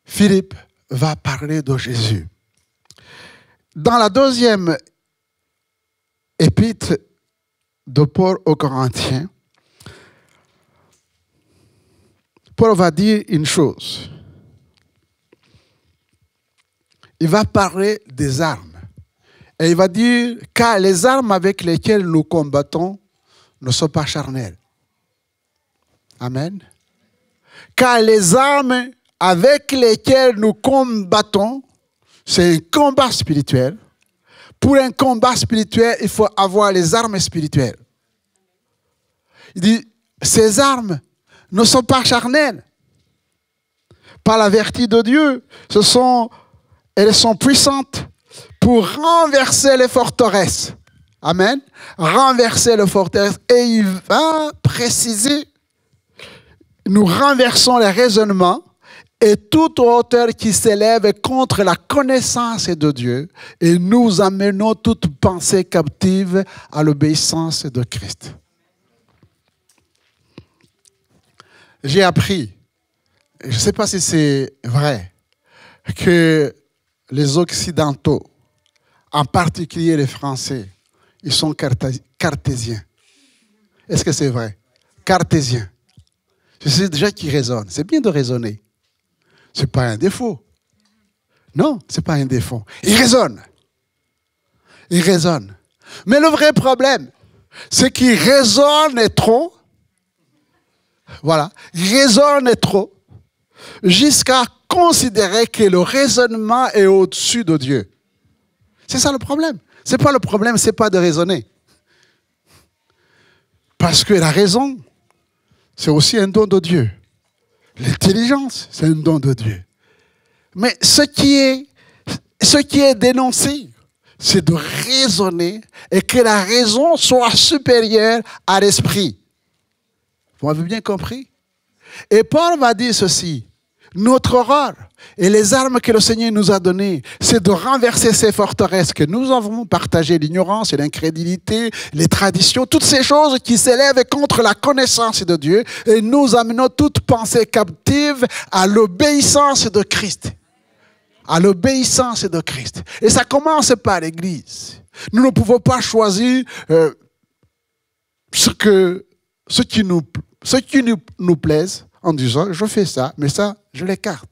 Philippe va parler de Jésus. Dans la deuxième épître de Paul aux Corinthiens, Paul va dire une chose. Il va parler des armes. Et il va dire, car les armes avec lesquelles nous combattons ne sont pas charnelles. Amen. Car les armes avec lesquelles nous combattons, c'est un combat spirituel. Pour un combat spirituel, il faut avoir les armes spirituelles. Il dit, ces armes ne sont pas charnelles. Par la vertu de Dieu, elles sont puissantes pour renverser les forteresses. Amen. Renverser les forteresses. Et il va préciser, nous renversons les raisonnements et toute hauteur qui s'élève contre la connaissance de Dieu et nous amenons toute pensée captive à l'obéissance de Christ. J'ai appris, je ne sais pas si c'est vrai, que les Occidentaux, en particulier les Français, ils sont cartésiens. Est-ce que c'est vrai? Cartésiens. C'est déjà qui raisonnent. C'est bien de raisonner. Ce n'est pas un défaut. Non, ce n'est pas un défaut. Ils raisonnent. Ils raisonnent. Mais le vrai problème, c'est qu'ils raisonnent trop. Voilà. Ils raisonnent trop jusqu'à considérer que le raisonnement est au-dessus de Dieu. C'est ça le problème. Ce n'est pas le problème, ce n'est pas de raisonner. Parce que la raison, c'est aussi un don de Dieu. L'intelligence, c'est un don de Dieu. Mais ce qui est dénoncé, c'est de raisonner et que la raison soit supérieure à l'esprit. Vous avez bien compris? Et Paul va dire ceci. Notre horreur et les armes que le Seigneur nous a données, c'est de renverser ces forteresses que nous avons partagées, l'ignorance et l'incrédulité, les traditions, toutes ces choses qui s'élèvent contre la connaissance de Dieu, et nous amenons toute pensée captive à l'obéissance de Christ. À l'obéissance de Christ. Et ça commence par l'Église. Nous ne pouvons pas choisir ce qui nous plaise en disant, je fais ça, mais ça, je l'écarte.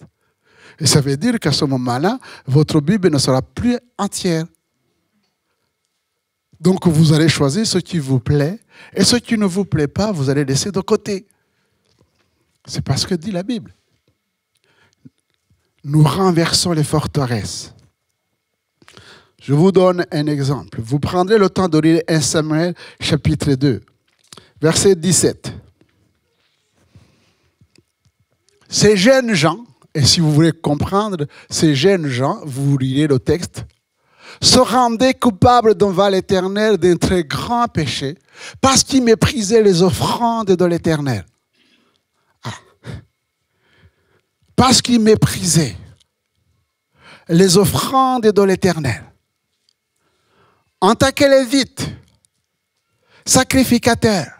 Et ça veut dire qu'à ce moment-là, votre Bible ne sera plus entière. Donc vous allez choisir ce qui vous plaît, et ce qui ne vous plaît pas, vous allez laisser de côté. C'est pas ce que dit la Bible. Nous renversons les forteresses. Je vous donne un exemple. Vous prendrez le temps de lire 1 Samuel, chapitre 2, verset 17. Ces jeunes gens, et si vous voulez comprendre, ces jeunes gens, vous lirez le texte, se rendaient coupables devant l'Éternel d'un très grand péché parce qu'ils méprisaient les offrandes de l'Éternel. Parce qu'ils méprisaient les offrandes de l'Éternel. En tant que Lévites, sacrificateurs,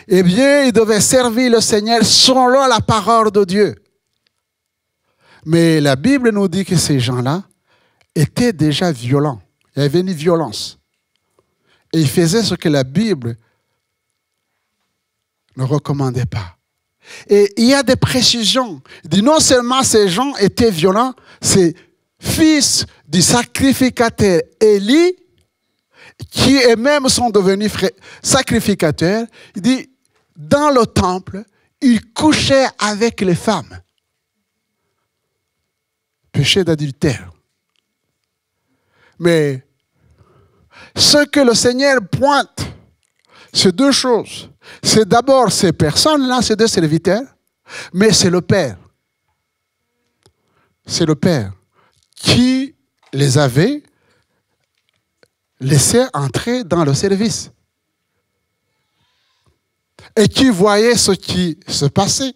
eh bien, ils devaient servir le Seigneur selon la parole de Dieu. Mais la Bible nous dit que ces gens-là étaient déjà violents. Il y avait une violence. Et ils faisaient ce que la Bible ne recommandait pas. Et il y a des précisions. Il dit non seulement ces gens étaient violents, ces fils du sacrificateur Élie, qui eux-mêmes sont devenus sacrificateurs, il dit, dans le temple, ils couchaient avec les femmes. Péché d'adultère. Mais ce que le Seigneur pointe, c'est deux choses. C'est d'abord ces personnes-là, ces deux serviteurs, mais c'est le Père. C'est le Père qui les avait laissés entrer dans le service et qui voyait ce qui se passait.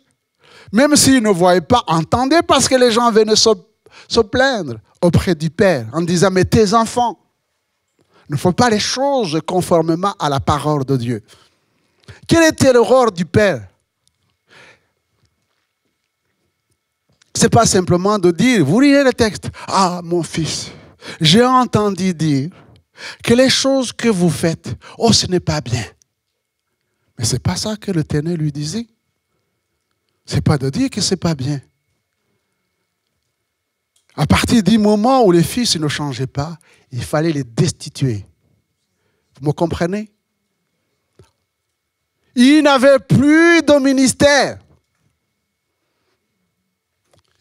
Même s'ils ne voyaient pas, entendaient, parce que les gens venaient se plaindre auprès du Père en disant « Mais tes enfants ne font pas les choses conformément à la parole de Dieu. » Quel était le rôle du Père? Ce n'est pas simplement de dire, vous lisez le texte, « Ah, mon fils, j'ai entendu dire que les choses que vous faites, oh, ce n'est pas bien. » Mais ce n'est pas ça que l'Éternel lui disait. Ce n'est pas de dire que ce n'est pas bien. À partir du moment où les fils ne changeaient pas, il fallait les destituer. Vous me comprenez? Ils n'avaient plus de ministère.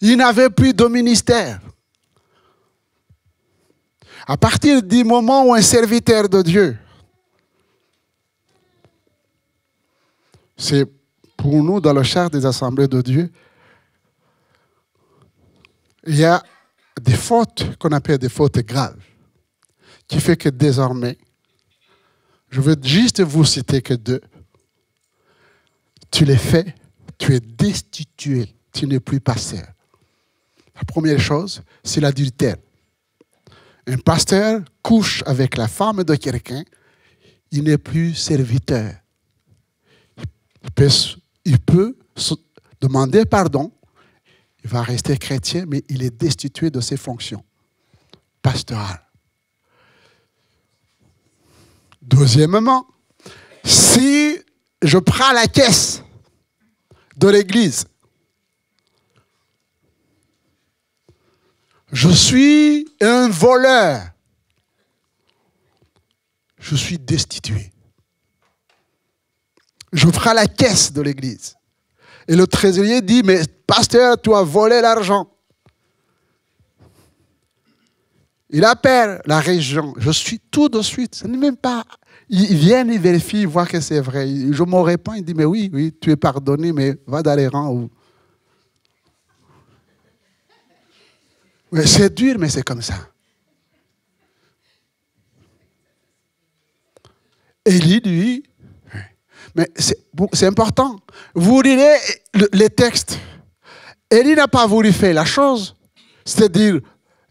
Ils n'avaient plus de ministère. À partir du moment où un serviteur de Dieu, c'est pour nous dans le charte des assemblées de Dieu, il y a des fautes qu'on appelle des fautes graves, qui fait que désormais, je veux juste vous citer que deux. Tu les fais, tu es destitué, tu n'es plus pasteur. La première chose, c'est l'adultère. Un pasteur couche avec la femme de quelqu'un, il n'est plus serviteur. Il peut demander pardon, il va rester chrétien, mais il est destitué de ses fonctions pastorales. Deuxièmement, si je prends la caisse de l'église, je suis un voleur. Je suis destitué. Je prends la caisse de l'église. Et le trésorier dit, mais pasteur, tu as volé l'argent. Il appelle la région. Je suis tout de suite. Ce n'est même pas. Ils viennent, ils vérifient, ils voient que c'est vrai. Je me réponds, il dit, mais oui, oui, tu es pardonné, mais va dans les rangs. C'est dur, mais c'est comme ça. Élie, lui, mais c'est important. Vous lirez les textes. Élie n'a pas voulu faire la chose, c'est-à-dire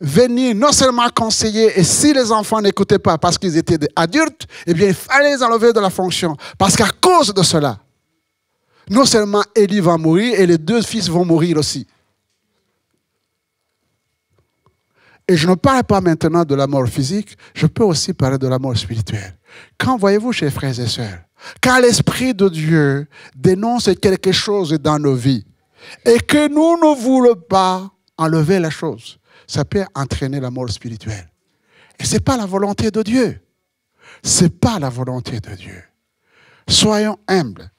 venir non seulement conseiller, et si les enfants n'écoutaient pas parce qu'ils étaient adultes, eh bien il fallait les enlever de la fonction. Parce qu'à cause de cela, non seulement Élie va mourir, et les 2 fils vont mourir aussi. Et je ne parle pas maintenant de la mort physique, je peux aussi parler de la mort spirituelle. Quand voyez-vous, chers frères et sœurs, quand l'Esprit de Dieu dénonce quelque chose dans nos vies et que nous ne voulons pas enlever la chose, ça peut entraîner la mort spirituelle. Et ce n'est pas la volonté de Dieu. Ce n'est pas la volonté de Dieu. Soyons humbles.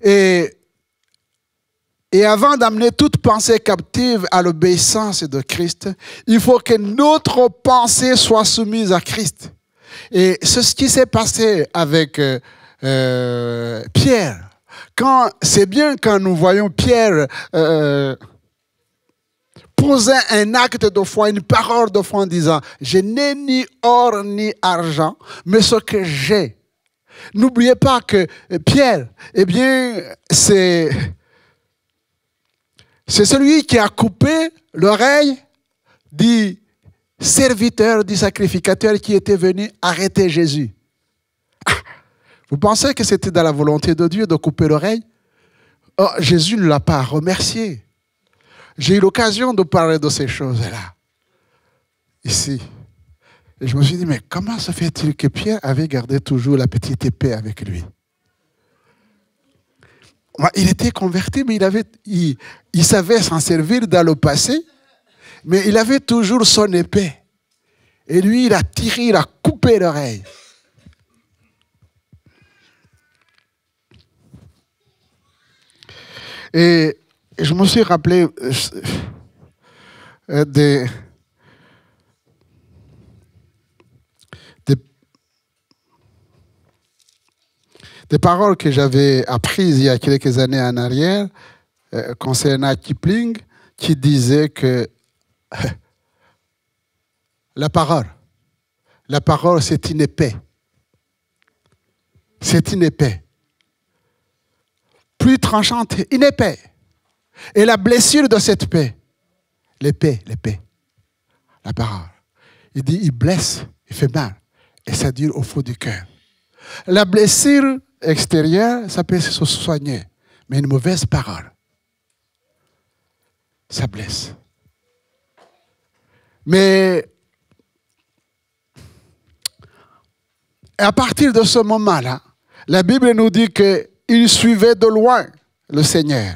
Et avant d'amener toute pensée captive à l'obéissance de Christ, il faut que notre pensée soit soumise à Christ. Et c'est ce qui s'est passé avec Pierre. C'est bien quand nous voyons Pierre poser un acte de foi, une parole de foi en disant « Je n'ai ni or ni argent, mais ce que j'ai. » N'oubliez pas que Pierre, eh bien, c'est celui qui a coupé l'oreille du serviteur, du sacrificateur qui était venu arrêter Jésus. Vous pensez que c'était dans la volonté de Dieu de couper l'oreille? Oh, Jésus ne l'a pas remercié. J'ai eu l'occasion de parler de ces choses-là, ici. Et je me suis dit, mais comment se fait-il que Pierre avait gardé toujours la petite épée avec lui? Il était converti, mais il savait s'en servir dans le passé, mais il avait toujours son épée. Et lui, il a tiré, il a coupé l'oreille. Et je me suis rappelé des paroles que j'avais apprises il y a quelques années en arrière concernant Kipling, qui disait que la parole, c'est une épée. C'est une épée. Plus tranchante, une épée. Et la blessure de cette épée, l'épée, la parole. Il dit, il blesse, il fait mal. Et ça dure au fond du cœur. La blessure extérieure, ça peut se soigner. Mais une mauvaise parole, ça blesse. Mais à partir de ce moment-là, la Bible nous dit qu'il suivait de loin le Seigneur.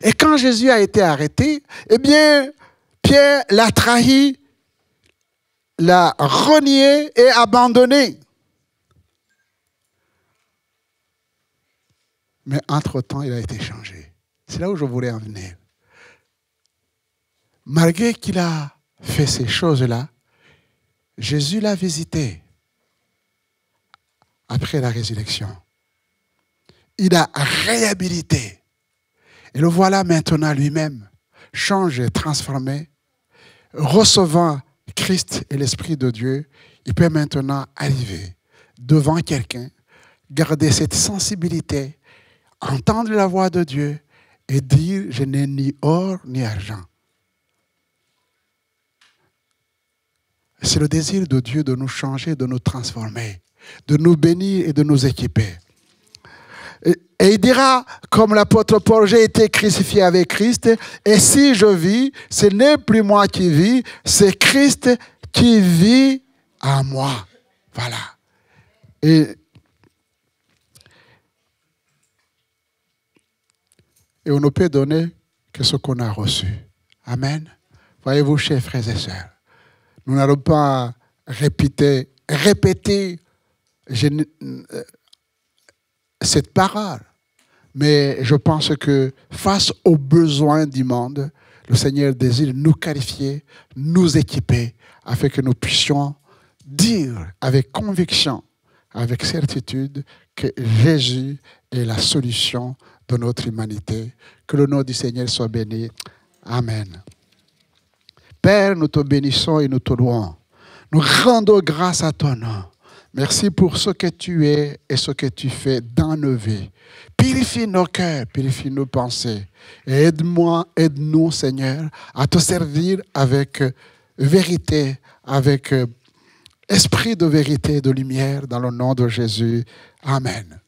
Et quand Jésus a été arrêté, eh bien, Pierre l'a trahi, l'a renié et abandonné. Mais entre-temps, il a été changé. C'est là où je voulais en venir. Malgré qu'il a fait ces choses-là, Jésus l'a visité après la résurrection. Il a réhabilité. Et le voilà maintenant lui-même, changé, transformé, recevant Christ et l'Esprit de Dieu. Il peut maintenant arriver devant quelqu'un, garder cette sensibilité, entendre la voix de Dieu et dire « Je n'ai ni or ni argent ». C'est le désir de Dieu de nous changer, de nous transformer, de nous bénir et de nous équiper. Et il dira, comme l'apôtre Paul, j'ai été crucifié avec Christ, et si je vis, ce n'est plus moi qui vis, c'est Christ qui vit à moi. Voilà. Et on ne peut donner que ce qu'on a reçu. Amen. Voyez-vous, chers frères et sœurs, nous n'allons pas répéter cette parole. Mais je pense que face aux besoins du monde, le Seigneur désire nous qualifier, nous équiper, afin que nous puissions dire avec conviction, avec certitude, que Jésus est la solution de notre humanité. Que le nom du Seigneur soit béni. Amen. Père, nous te bénissons et nous te louons. Nous rendons grâce à ton nom. Merci pour ce que tu es et ce que tu fais dans nos vies. Purifie nos cœurs, purifie nos pensées. Et aide-nous, Seigneur, à te servir avec vérité, avec esprit de vérité et de lumière, dans le nom de Jésus. Amen.